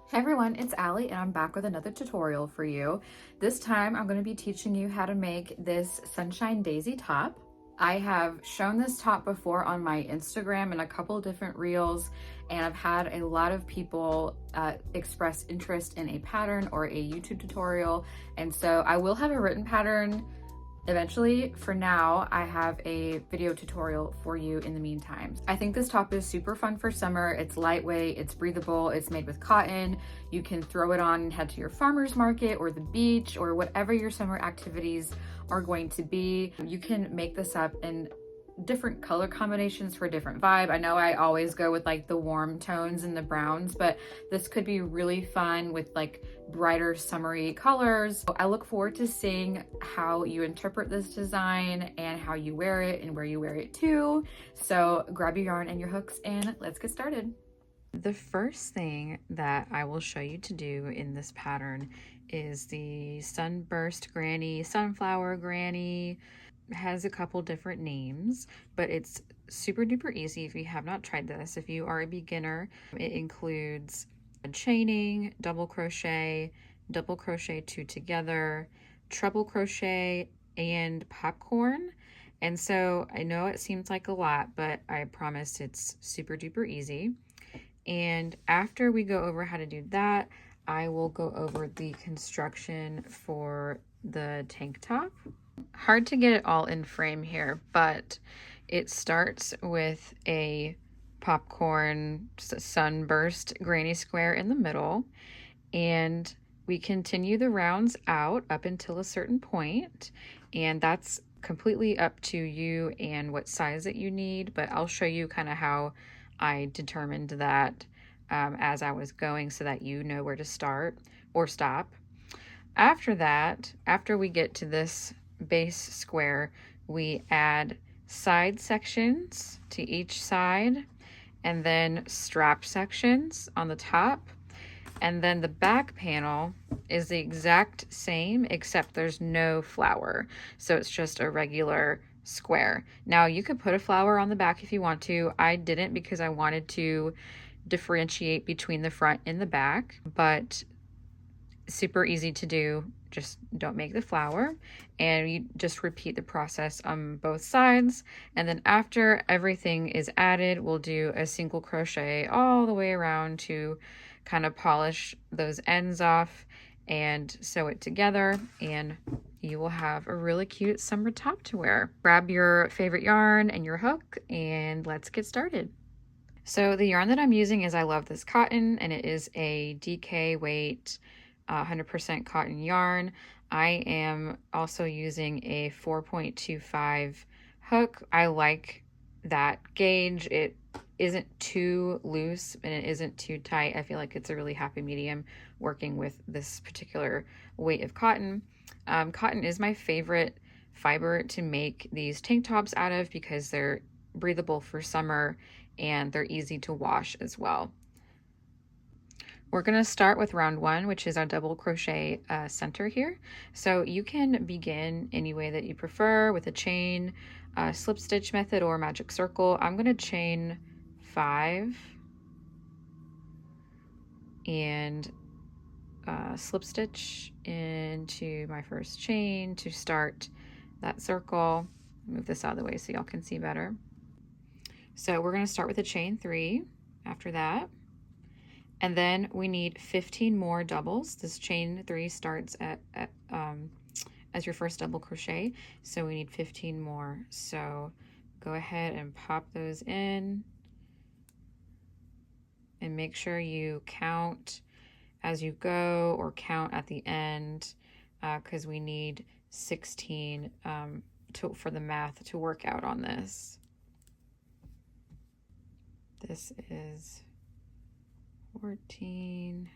Hey everyone, it's Allie and I'm back with another tutorial for you. This time I'm going to be teaching you how to make this sunshine daisy top. I have shown this top before on my Instagram in a couple different reels, and I've had a lot of people express interest in a pattern or a YouTube tutorial, and so I will have a written pattern eventually. For now, I have a video tutorial for you in the meantime. I think this top is super fun for summer. It's lightweight, it's breathable, it's made with cotton. You can throw it on and head to your farmer's market or the beach or whatever your summer activities are going to be. You can make this up in different color combinations for a different vibe. I know I always go with like the warm tones and the browns, but this could be really fun with like brighter summery colors. I look forward to seeing how you interpret this design and how you wear it and where you wear it to. So grab your yarn and your hooks and let's get started. The first thing that I will show you to do in this pattern is the Sunburst Granny, Sunflower Granny. Has a couple different names, but it's super duper easy if you have not tried this. If you are a beginner, it includes chaining, double crochet two together, treble crochet, and popcorn. And so I know it seems like a lot, but I promise it's super duper easy. And after we go over how to do that, I will go over the construction for the tank top. Hard to get it all in frame here, but it starts with a popcorn sunburst granny square in the middle, and we continue the rounds out up until a certain point, and that's completely up to you and what size that you need, but I'll show you kind of how I determined that as I was going so that you know where to start or stop. After that, after we get to this base square, we add side sections to each side and then strap sections on the top, and then the back panel is the exact same except there's no flower, so it's just a regular square. Now you could put a flower on the back if you want to. I didn't because I wanted to differentiate between the front and the back, but super easy to do. Just don't make the flower, and you just repeat the process on both sides. And then after everything is added, we'll do a single crochet all the way around to kind of polish those ends off and sew it together, and you will have a really cute summer top to wear. Grab your favorite yarn and your hook and let's get started. So the yarn that I'm using is I Love This Cotton, and it is a DK weight 100% cotton yarn. I am also using a 4.25 hook. I like that gauge. It isn't too loose and it isn't too tight. I feel like it's a really happy medium working with this particular weight of cotton. Cotton is my favorite fiber to make these tank tops out of because they're breathable for summer and they're easy to wash as well. We're going to start with round one, which is our double crochet center here. So you can begin any way that you prefer with a chain, slip stitch method, or magic circle. I'm going to chain 5 and slip stitch into my first chain to start that circle. Move this out of the way so y'all can see better. So we're going to start with a chain 3 after that. And then we need 15 more doubles. This chain 3 starts as your first double crochet, so we need 15 more. So go ahead and pop those in and make sure you count as you go or count at the end, because we need 16 for the math to work out on this. This is 14,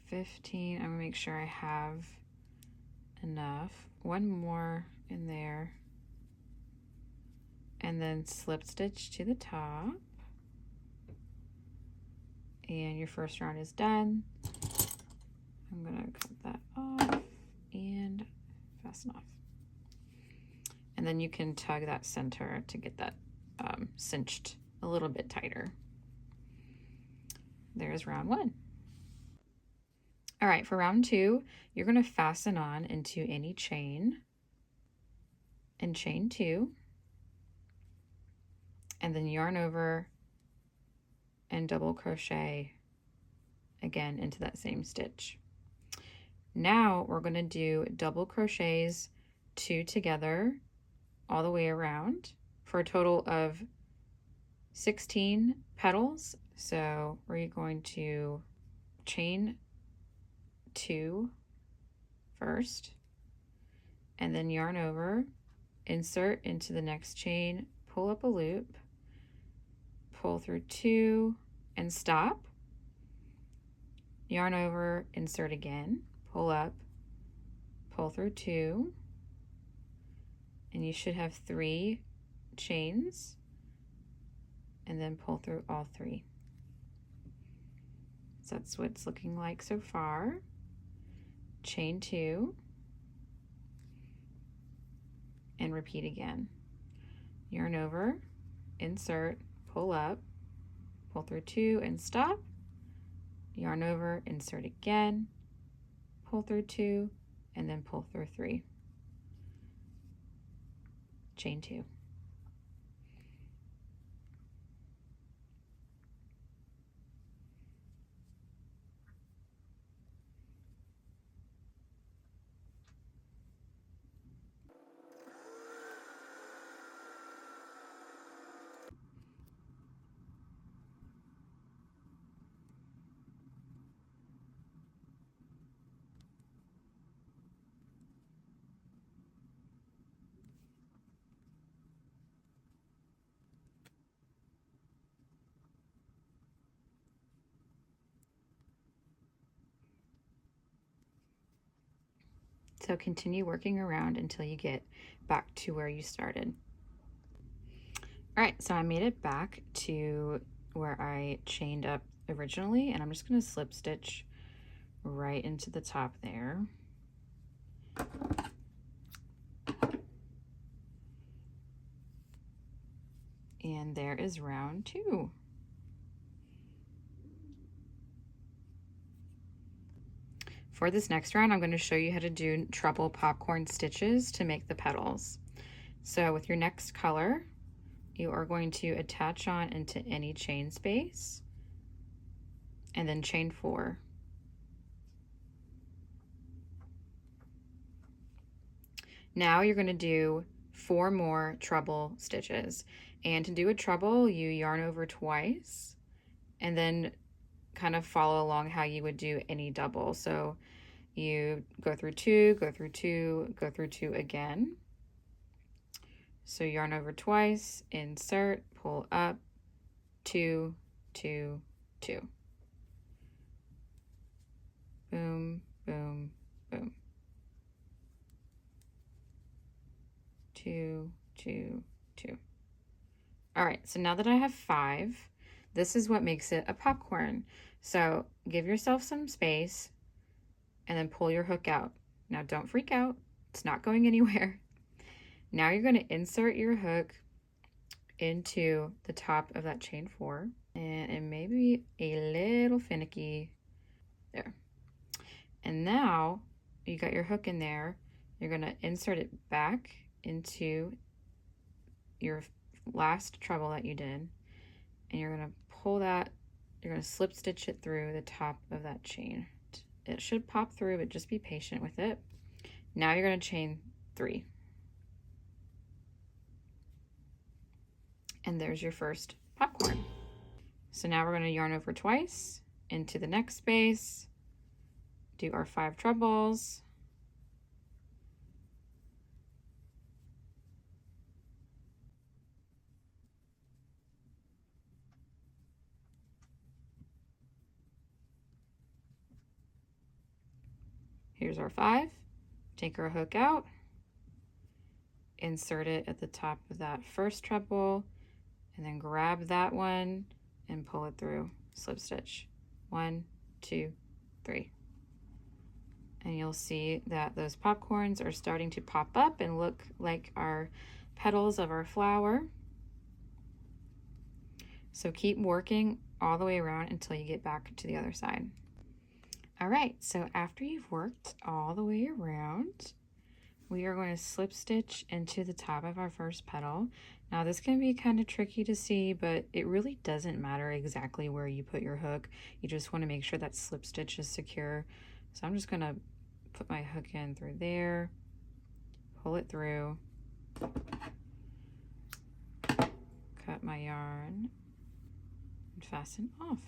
15. I'm gonna make sure I have enough. One more in there, and then slip stitch to the top, and your first round is done. I'm gonna cut that off and fasten off, and then you can tug that center to get that cinched a little bit tighter. There's round one. All right, for round 2, you're going to fasten on into any chain and chain 2, and then yarn over and double crochet again into that same stitch. Now we're going to do double crochets 2 together all the way around for a total of 16 petals. So we're going to chain 2 first, and then yarn over, insert into the next chain, pull up a loop, pull through 2 and stop, yarn over, insert again, pull up, pull through 2, and you should have 3 chains, and then pull through all 3. So that's what it's looking like so far. Chain 2 and repeat again. Yarn over, insert, pull up, pull through 2 and stop, yarn over, insert again, pull through 2, and then pull through 3. Chain 2. So continue working around until you get back to where you started. All right, so I made it back to where I chained up originally, and I'm just going to slip stitch right into the top there. And there is round 2. For this next round, I'm going to show you how to do treble popcorn stitches to make the petals. So with your next color, you are going to attach on into any chain space and then chain 4. Now you're going to do 4 more treble stitches. And to do a treble, you yarn over twice and then kind of follow along how you would do any double. So you go through 2, go through 2, go through 2 again. So yarn over twice, insert, pull up, 2, 2, 2. Boom, boom, boom. 2, 2, 2. All right, so now that I have 5, this is what makes it a popcorn. So give yourself some space and then pull your hook out. Now don't freak out, it's not going anywhere. Now you're going to insert your hook into the top of that chain 4, and it may be a little finicky there. And now you got your hook in there, you're going to insert it back into your last treble that you did, and you're going to pull that, you're going to slip stitch it through the top of that chain. It should pop through, but just be patient with it. Now you're going to chain 3. And there's your first popcorn. So now we're going to yarn over twice into the next space, do our 5 trebles, here's our 5, take our hook out, insert it at the top of that first treble, and then grab that one and pull it through, slip stitch, 1, 2, 3. And you'll see that those popcorns are starting to pop up and look like our petals of our flower. So keep working all the way around until you get back to the other side. All right, so after you've worked all the way around, we are going to slip stitch into the top of our first petal. Now this can be kind of tricky to see, but it really doesn't matter exactly where you put your hook. You just want to make sure that slip stitch is secure. So I'm just going to put my hook in through there, pull it through, cut my yarn, and fasten off.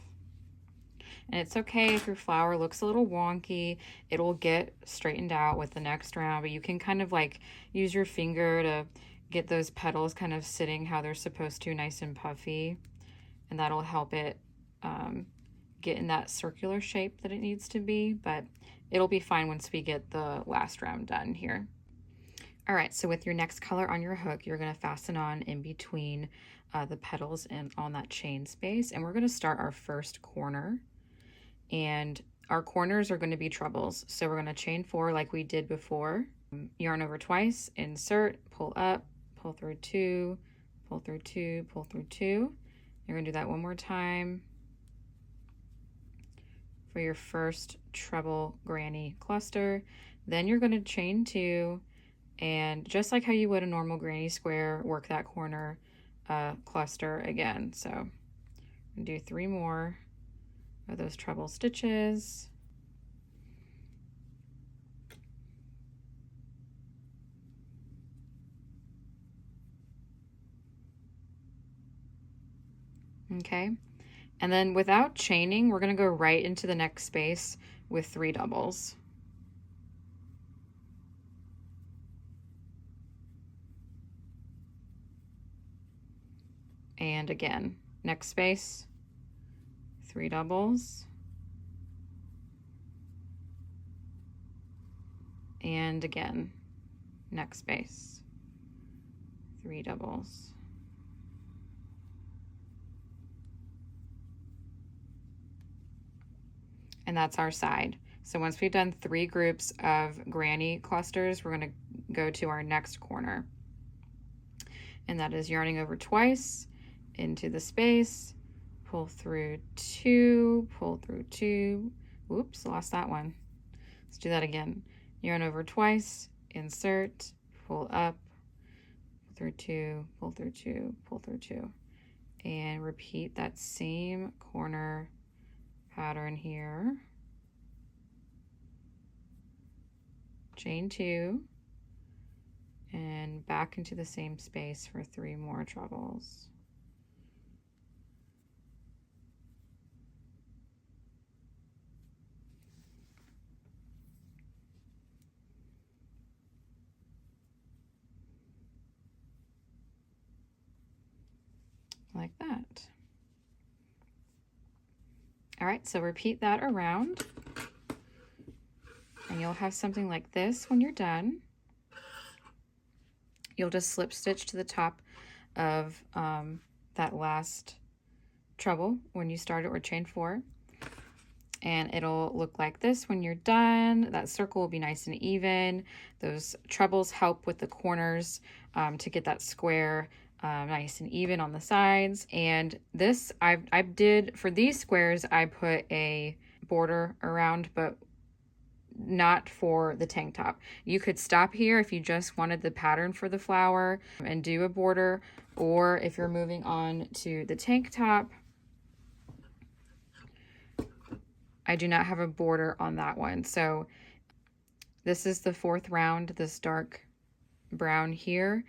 And it's okay if your flower looks a little wonky, it'll get straightened out with the next round, but you can kind of like use your finger to get those petals kind of sitting how they're supposed to, nice and puffy, and that'll help it get in that circular shape that it needs to be, but it'll be fine once we get the last round done here. All right, so with your next color on your hook, you're going to fasten on in between the petals and on that chain space, and we're going to start our first corner. And our corners are going to be trebles. So we're going to chain 4 like we did before. Yarn over twice, insert, pull up, pull through 2, pull through 2, pull through 2. You're going to do that one more time for your first treble granny cluster. Then you're going to chain 2, and just like how you would a normal granny square, work that corner cluster again. So I'm going to do 3 more of those treble stitches. Okay, and then without chaining, we're going to go right into the next space with 3 doubles. And again, next space, 3 doubles, and again, next space, 3 doubles. And that's our side. So once we've done 3 groups of granny clusters, we're going to go to our next corner. And that is yarning over twice into the space, pull through 2, pull through 2. Oops, lost that one. Let's do that again. Yarn over twice, insert, pull up, pull through 2, pull through 2, pull through 2. And repeat that same corner pattern here. Chain 2 and back into the same space for 3 more trebles. Like that. All right, so repeat that around, and you'll have something like this when you're done. You'll just slip stitch to the top of that last treble when you start it, or chain 4, and it'll look like this when you're done. That circle will be nice and even. Those trebles help with the corners to get that square nice and even on the sides. And this I did for these squares, I put a border around, but not for the tank top. You could stop here if you just wanted the pattern for the flower and do a border, or if you're moving on to the tank top, I do not have a border on that one. So this is the 4th round, this dark brown here,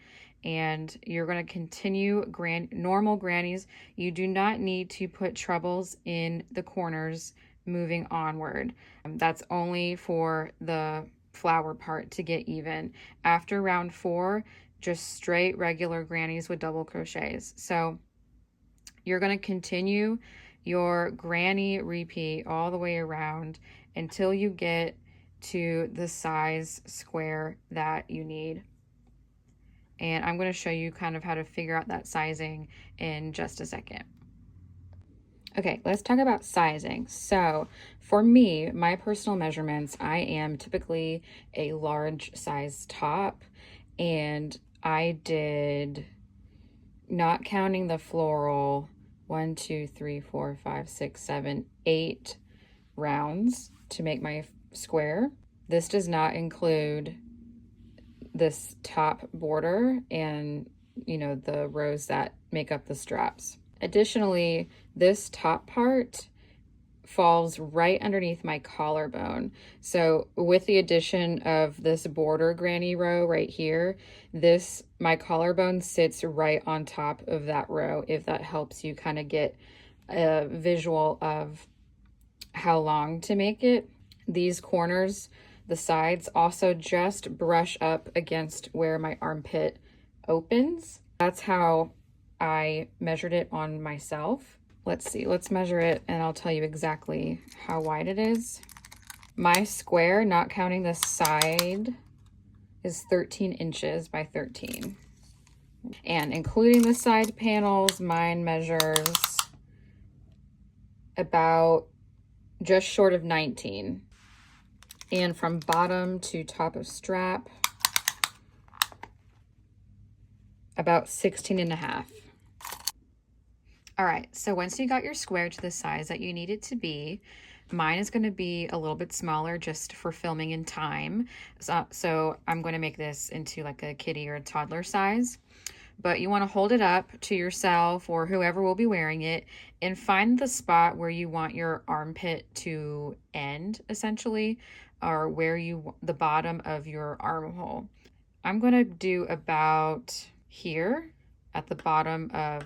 and you're going to continue normal grannies. You do not need to put trebles in the corners moving onward. That's only for the flower part to get even. After round 4, just straight regular grannies with double crochets. So you're going to continue your granny repeat all the way around until you get to the size square that you need. And I'm going to show you kind of how to figure out that sizing in just a second. Okay, let's talk about sizing. So for me, my personal measurements, I am typically a large size top, and I did, not counting the floral, 1, 2, 3, 4, 5, 6, 7, 8 rounds to make my square. This does not include this top border and, you know, the rows that make up the straps. Additionally, this top part falls right underneath my collarbone. So with the addition of this border granny row right here, my collarbone sits right on top of that row, if that helps you kind of get a visual of how long to make it. These corners, the sides, also just brush up against where my armpit opens. That's how I measured it on myself. Let's see, let's measure it and I'll tell you exactly how wide it is. My square, not counting the side, is 13 inches by 13. And including the side panels, mine measures about just short of 19. And from bottom to top of strap, about 16 and a half. All right, so once you got your square to the size that you need it to be, mine is going to be a little bit smaller just for filming in time. So I'm going to make this into like a kiddie or a toddler size. But you want to hold it up to yourself or whoever will be wearing it and find the spot where you want your armpit to end, essentially, or where the bottom of your armhole. I'm going to do about here at the bottom of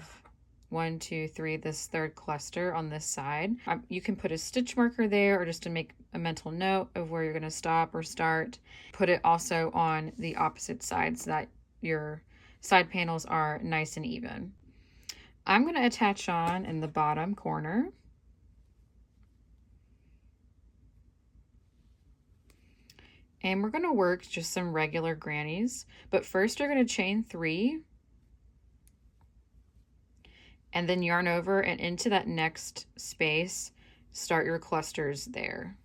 1, 2, 3, this third cluster on this side. You can put a stitch marker there or just to make a mental note of where you're going to stop or start. Put it also on the opposite side so that your side panels are nice and even. I'm going to attach on in the bottom corner. And we're going to work just some regular grannies, but first you're going to chain 3 and then yarn over and into that next space, start your clusters there.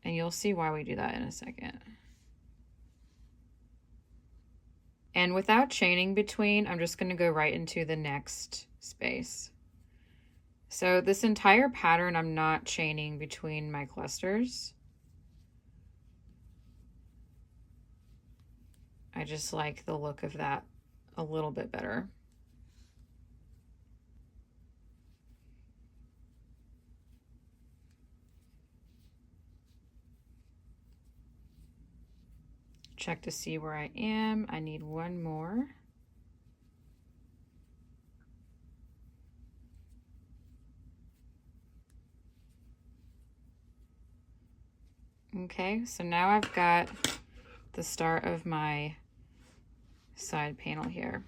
And you'll see why we do that in a second. And without chaining between, I'm just going to go right into the next space. So this entire pattern, I'm not chaining between my clusters. I just like the look of that a little bit better. Check to see where I am. I need one more. Okay, so now I've got the start of my side panel here.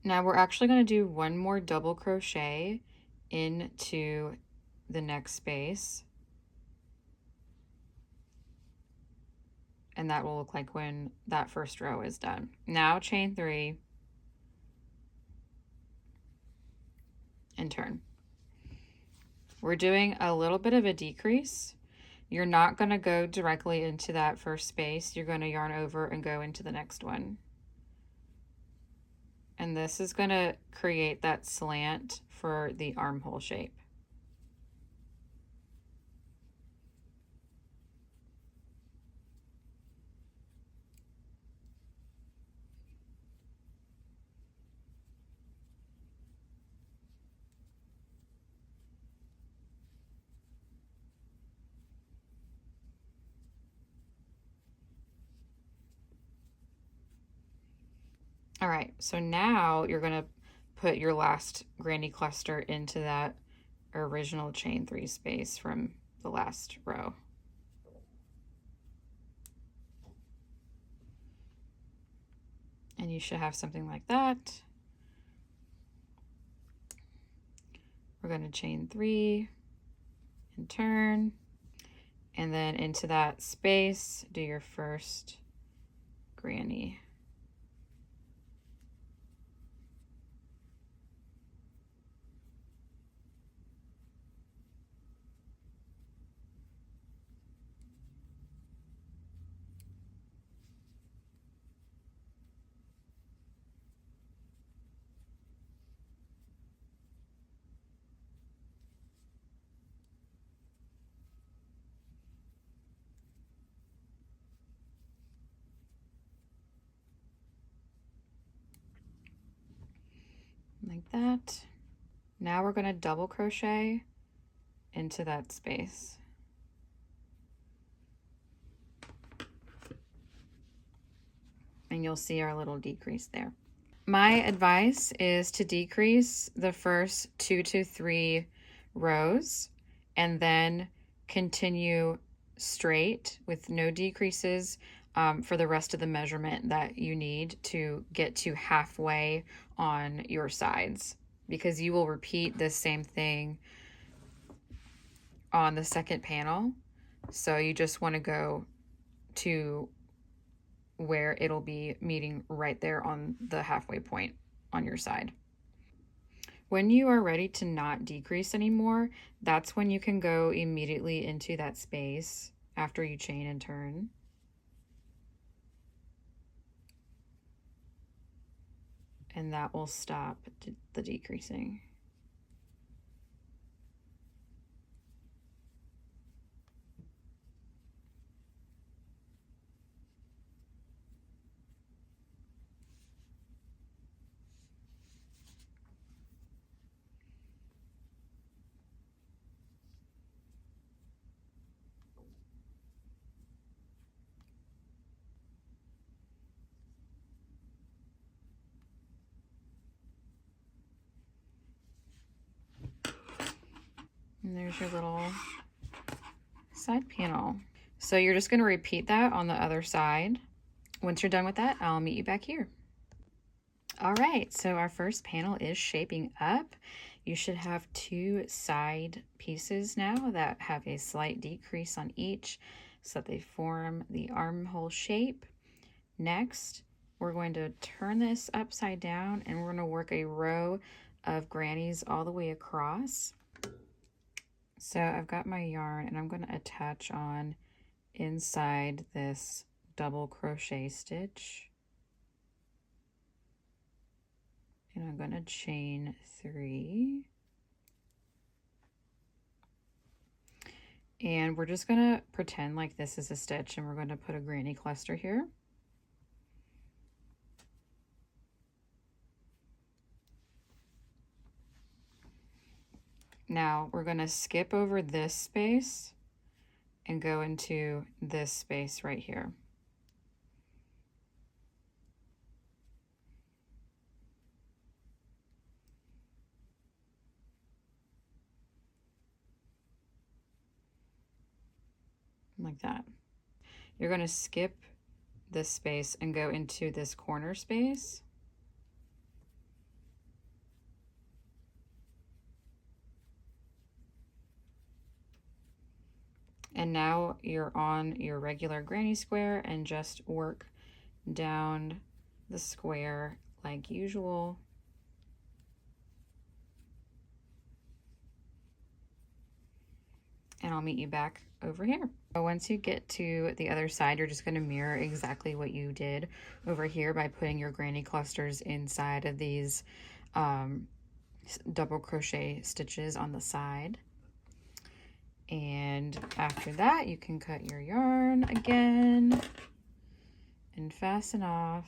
Now we're actually going to do one more double crochet into the next space. And that will look like when that first row is done. Now chain 3 and turn. We're doing a little bit of a decrease. You're not going to go directly into that first space. You're going to yarn over and go into the next one. And this is going to create that slant for the armhole shape. All right, so now you're going to put your last granny cluster into that original chain 3 space from the last row. And you should have something like that. We're going to chain 3 and turn, and then into that space, do your first granny. like that. Now we're going to double crochet into that space. And you'll see our little decrease there. My advice is to decrease the first 2 to 3 rows and then continue straight with no decreases for the rest of the measurement that you need to get to halfway on your sides, because you will repeat the same thing on the second panel. So you just want to go to where it'll be meeting right there on the halfway point on your side. When you are ready to not decrease anymore, that's when you can go immediately into that space after you chain and turn. And that will stop the decreasing. And there's your little side panel. So you're just going to repeat that on the other side. Once you're done with that, I'll meet you back here. All right, so our first panel is shaping up. You should have 2 side pieces now that have a slight decrease on each so that they form the armhole shape. Next, we're going to turn this upside down and we're going to work a row of grannies all the way across. So I've got my yarn and I'm going to attach on inside this double crochet stitch. And I'm going to chain 3. And we're just going to pretend like this is a stitch and we're going to put a granny cluster here. Now we're going to skip over this space and go into this space right here. Like that. You're going to skip this space and go into this corner space. And now you're on your regular granny square and just work down the square like usual. And I'll meet you back over here. So once you get to the other side, you're just going to mirror exactly what you did over here by putting your granny clusters inside of these double crochet stitches on the side. And after that, you can cut your yarn again and fasten off.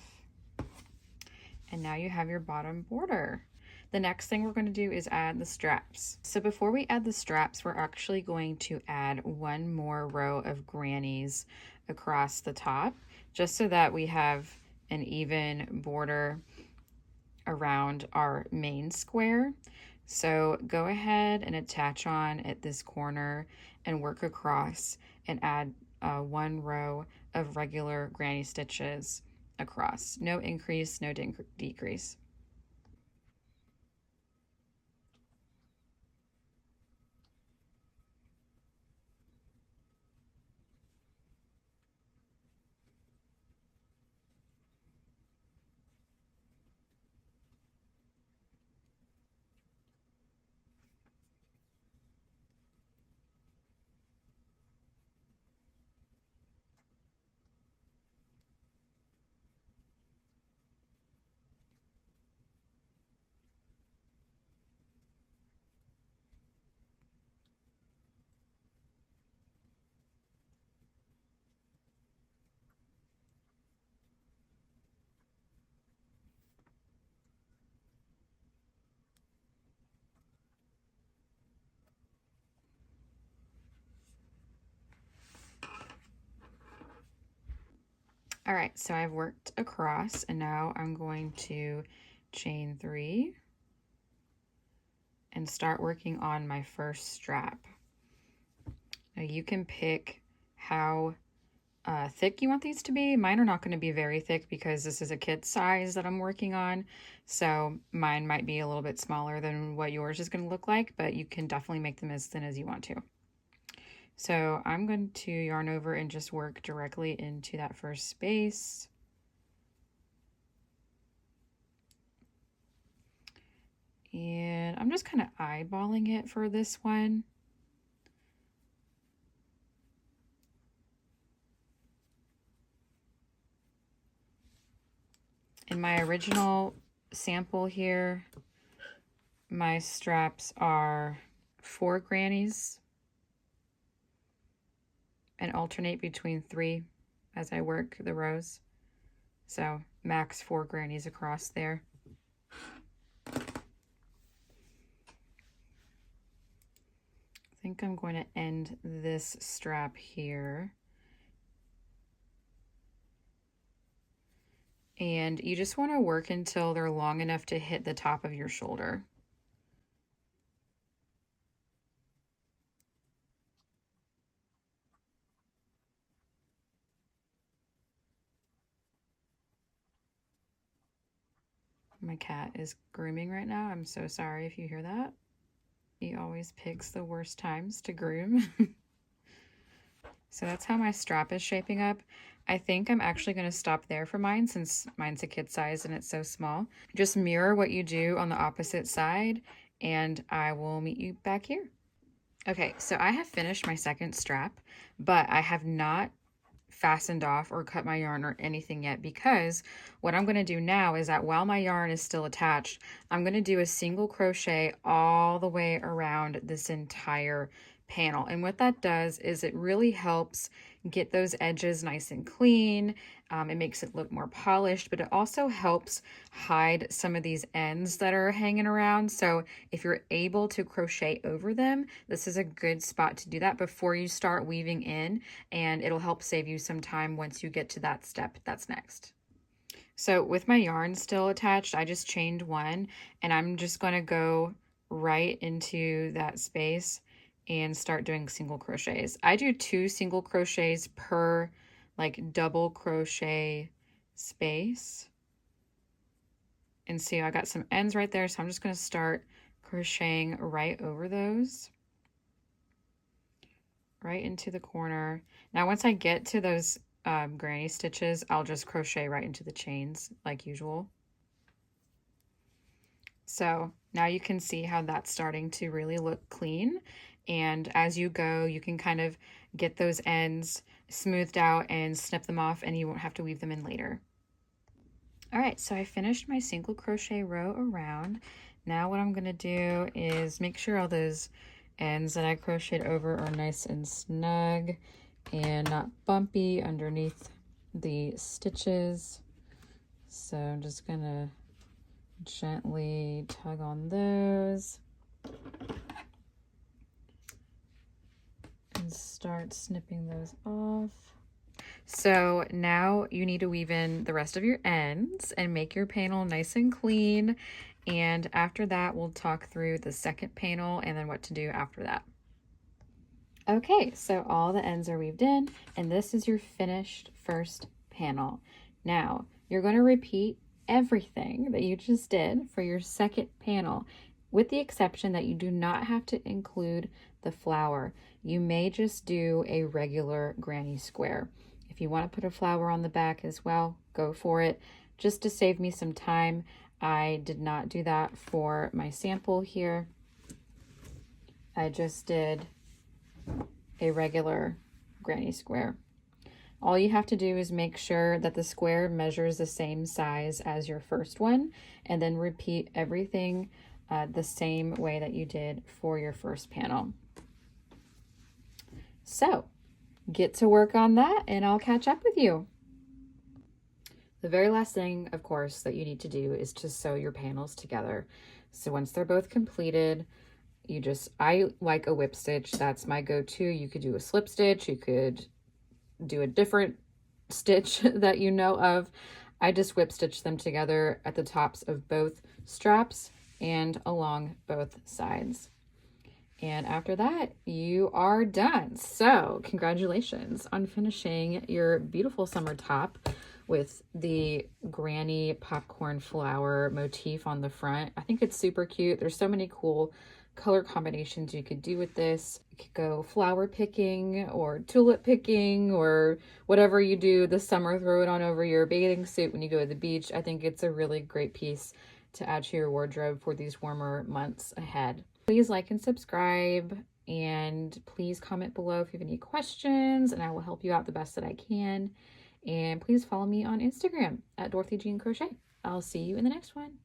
And now you have your bottom border. The next thing we're going to do is add the straps. So before we add the straps, we're actually going to add 1 more row of grannies across the top, just so that we have an even border around our main square. So go ahead and attach on at this corner and work across and add 1 row of regular granny stitches across. No increase, no decrease. All right, so I've worked across and now I'm going to chain 3 and start working on my first strap. Now you can pick how thick you want these to be. Mine are not going to be very thick because this is a kit size that I'm working on. So mine might be a little bit smaller than what yours is going to look like, but you can definitely make them as thin as you want to. So I'm going to yarn over and just work directly into that first space. And I'm just kind of eyeballing it for this one. In my original sample here, my straps are 4 grannies and alternate between 3 as I work the rows. So max 4 grannies across there. I think I'm going to end this strap here. And you just want to work until they're long enough to hit the top of your shoulder. My cat is grooming right now. I'm so sorry if you hear that. He always picks the worst times to groom. So that's how my strap is shaping up. I think I'm actually going to stop there for mine since mine's a kid size and it's so small. Just mirror what you do on the opposite side and I will meet you back here. Okay, so I have finished my second strap, but I have not fastened off or cut my yarn or anything yet, because what I'm going to do now is that while my yarn is still attached, I'm going to do a single crochet all the way around this entire panel. And what that does is it really helps get those edges nice and clean. It makes it look more polished, but it also helps hide some of these ends that are hanging around. So if you're able to crochet over them, this is a good spot to do that before you start weaving in, and it'll help save you some time once you get to that step that's next. So with my yarn still attached, I just chained 1 and I'm just going to go right into that space and start doing single crochets. I do 2 single crochets per like double crochet space. And see, I got some ends right there, so I'm just going to start crocheting right over those, right into the corner. Now once I get to those granny stitches, I'll just crochet right into the chains like usual. So now you can see how that's starting to really look clean. And as you go, you can kind of get those ends smoothed out and snip them off, and you won't have to weave them in later. All right, so I finished my single crochet row around. Now what I'm going to do is make sure all those ends that I crocheted over are nice and snug and not bumpy underneath the stitches. So I'm just going to gently tug on those and start snipping those off. So now you need to weave in the rest of your ends and make your panel nice and clean. And after that, we'll talk through the second panel and then what to do after that. Okay, so all the ends are weaved in, and this is your finished first panel. Now, you're going to repeat everything that you just did for your second panel, with the exception that you do not have to include the flower. You may just do a regular granny square. If you want to put a flower on the back as well, go for it. Just to save me some time, I did not do that for my sample here. I just did a regular granny square. All you have to do is make sure that the square measures the same size as your first one, and then repeat everything the same way that you did for your first panel. So get to work on that and I'll catch up with you. The very last thing, of course, that you need to do is to sew your panels together. So once they're both completed, I like a whip stitch. That's my go-to. You could do a slip stitch. You could do a different stitch that you know of. I just whip stitch them together at the tops of both straps and along both sides. And after that, you are done. So congratulations on finishing your beautiful summer top with the granny popcorn flower motif on the front. I think it's super cute. There's so many cool color combinations you could do with this. You could go flower picking or tulip picking or whatever you do this summer. Throw it on over your bathing suit when you go to the beach. I think it's a really great piece to add to your wardrobe for these warmer months ahead. Please like and subscribe, and please comment below if you have any questions, and I will help you out the best that I can. And please follow me on Instagram at Dorothy Jean Crochet. I'll see you in the next one.